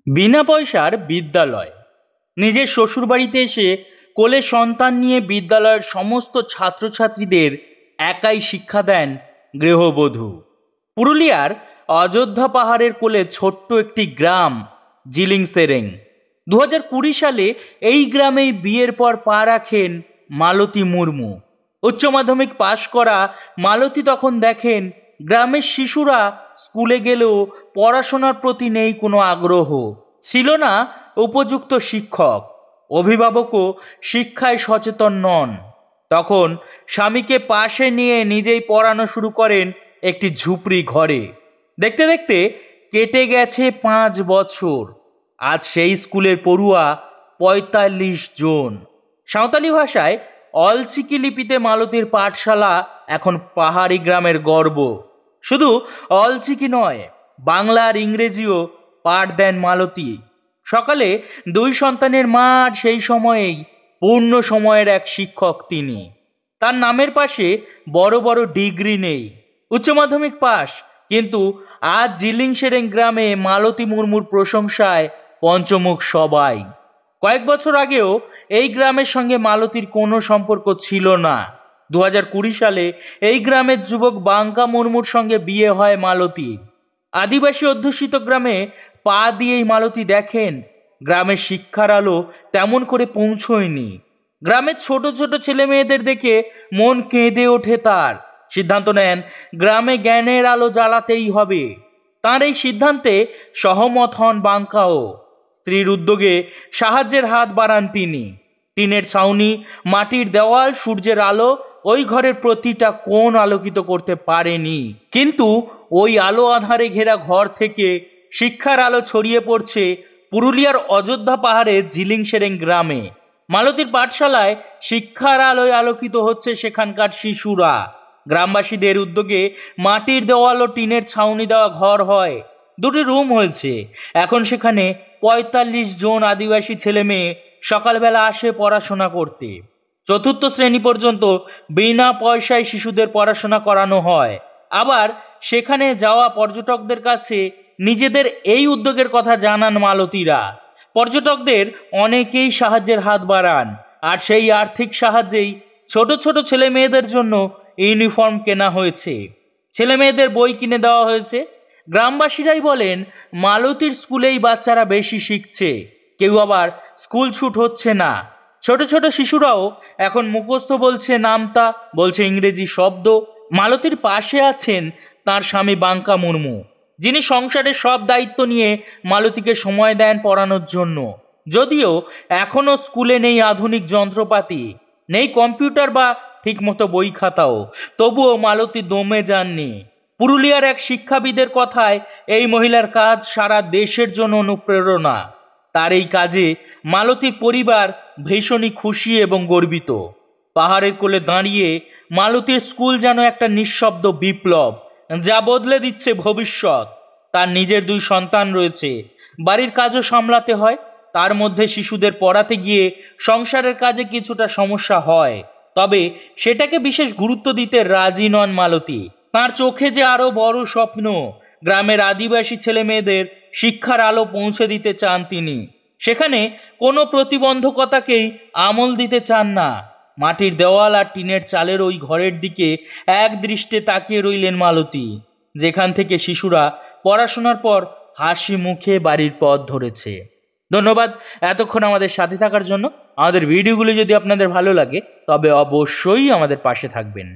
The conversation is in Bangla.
বিনা পয়সার বিদ্যালয়। নিজের শ্বশুরবাড়িতে এসে কোলে সন্তান নিয়ে বিদ্যালয়ের সমস্ত ছাত্রছাত্রীদের একাই শিক্ষা দেন গৃহবধূ। পুরুলিয়ার অযোধ্যা পাহাড়ের কোলে ছোট্ট একটি গ্রাম জিলিং সেরেং। 2020 সালে এই গ্রামেই বিয়ের পর পা রাখেন মালতী মুর্মু। উচ্চ মাধ্যমিক পাশ করা মালতী তখন দেখেন গ্রামের শিশুরা স্কুলে গেলেও পড়াশোনার প্রতি নেই কোনো আগ্রহ, ছিল না উপযুক্ত শিক্ষক, অভিভাবকও শিক্ষায় সচেতন নন। তখন স্বামীকে পাশে নিয়ে নিজেই পড়ানো শুরু করেন একটি ঝুপড়ি ঘরে। দেখতে দেখতে কেটে গেছে 5 বছর। আজ সেই স্কুলের পড়ুয়া 45 জন। সাঁওতালি ভাষায় অলচিকি লিপিতে মালতীর পাঠশালা এখন পাহাড়ি গ্রামের গর্ব। শুধু অলচিকি নয়, বাংলা আর ইংরেজিও পাঠ দেন মালতী। সকালে 2 সন্তানের মা, আর সেই সময়েই পূর্ণ সময়ের এক শিক্ষক তিনি। তার নামের পাশে বড় বড় ডিগ্রি নেই, উচ্চ মাধ্যমিক পাশ, কিন্তু আজ জিলিং সেরেং গ্রামে মালতী মুর্মুর প্রশংসায় পঞ্চমুখ সবাই। কয়েক বছর আগেও এই গ্রামের সঙ্গে মালতীর কোনো সম্পর্ক ছিল না। 2020 সালে এই গ্রামের যুবক বাঙ্কা মুর্মুর সঙ্গে বিয়ে হয় মালতীর। আদিবাসী অধ্যুষিত গ্রামে পা দিয়েই মালতী দেখেন গ্রামের শিক্ষার আলো তেমন করে পৌঁছয়নি। গ্রামের ছোট ছোট ছেলে মেয়েদের দেখে মন কেঁদে ওঠে তার। সিদ্ধান্ত নেন গ্রামে জ্ঞানের আলো জ্বালাতেই হবে। তার এই সিদ্ধান্তে সহমত হন বাঙ্কাও। স্ত্রীর উদ্যোগে সাহায্যের হাত বাড়ান তিনি। টিনের ছাউনি, মাটির দেওয়াল, সূর্যের আলো ওই ঘরের প্রতিটা কোণ আলোকিত করতে পারেনি, কিন্তু ওই আলো আধারে ঘেরা ঘর থেকে শিক্ষার আলো ছড়িয়ে পড়ছে পুরুলিয়ার অযোধ্যা পাহাড়ে জিলিং সেরেং গ্রামে। মালতীর পাঠশালায় শিক্ষার আলোয় আলোকিত হচ্ছে সেখানকার শিশুরা। গ্রামবাসীদের উদ্যোগে মাটির দেওয়াল ও টিনের ছাউনি দেওয়া ঘর হয়। 2টি রুম হয়েছে। এখন সেখানে 45 জন আদিবাসী ছেলে মেয়ে সকালবেলা আসে পড়াশোনা করতে। 4র্থ শ্রেণী পর্যন্ত বিনা পয়সায় শিশুদের পড়াশোনা করানো হয়। আবার সেখানে যাওয়া পর্যটকদের কাছে নিজেদের এই উদ্যোগের কথা জানান মালতীরা। পর্যটকদের অনেকেই সাহায্যের হাত বাড়ান, আর সেই আর্থিক সাহায্যেই ছোট ছোট ছেলে মেয়েদের জন্য ইউনিফর্ম কেনা হয়েছে, ছেলে মেয়েদের বই কিনে দেওয়া হয়েছে। গ্রামবাসীরাই বলেন মালতীর স্কুলেই বাচ্চারা বেশি শিখছে। কেউ আবার স্কুল ছুট হচ্ছে না। ছোট ছোট শিশুরাও এখন মুখস্থ বলছে, নামতা বলছে ইংরেজি শব্দ। মালতীর পাশে আছেন তার স্বামী বাঙ্কা মুর্মু, যিনি সংসারের সব দায়িত্ব নিয়ে মালতীকে সময় দেন পড়ানোর জন্য। যদিও এখনো স্কুলে নেই আধুনিক যন্ত্রপাতি, নেই কম্পিউটার বা ঠিকমতো বই খাতাও, তবুও মালতী দমে যাননি। পুরুলিয়ার এক শিক্ষাবিদের কথায় এই মহিলার কাজ সারা দেশের জন্য অনুপ্রেরণা। তার এই কাজে মালতীর পরিবার ভীষণই খুশি এবং গর্বিত। পাহাড়ের কোলে দাঁড়িয়ে মালতীর স্কুল যেন একটা নিঃশব্দ বিপ্লব, যা বদলে দিচ্ছে ভবিষ্যৎ। তার নিজের 2 সন্তান রয়েছে, বাড়ির কাজও সামলাতে হয়। তার মধ্যে শিশুদের পড়াতে গিয়ে সংসারের কাজে কিছুটা সমস্যা হয়, তবে সেটাকে বিশেষ গুরুত্ব দিতে রাজি নন মালতী। তার চোখে যে আরো বড় স্বপ্ন, গ্রামের আদিবাসী ছেলে মেয়েদের শিক্ষার আলো পৌঁছে দিতে চান তিনি। সেখানে কোনো প্রতিবন্ধকতাকেই আমল দিতে চান না। মাটির দেওয়াল আর টিনের চালের ওই ঘরের দিকে এক দৃষ্টে তাকিয়ে রইলেন মালতী, যেখান থেকে শিশুরা পড়াশোনার পর হাসি মুখে বাড়ির পথ ধরেছে। ধন্যবাদ এতক্ষণ আমাদের সাথে থাকার জন্য। আমাদের ভিডিওগুলো যদি আপনাদের ভালো লাগে তবে অবশ্যই আমাদের পাশে থাকবেন।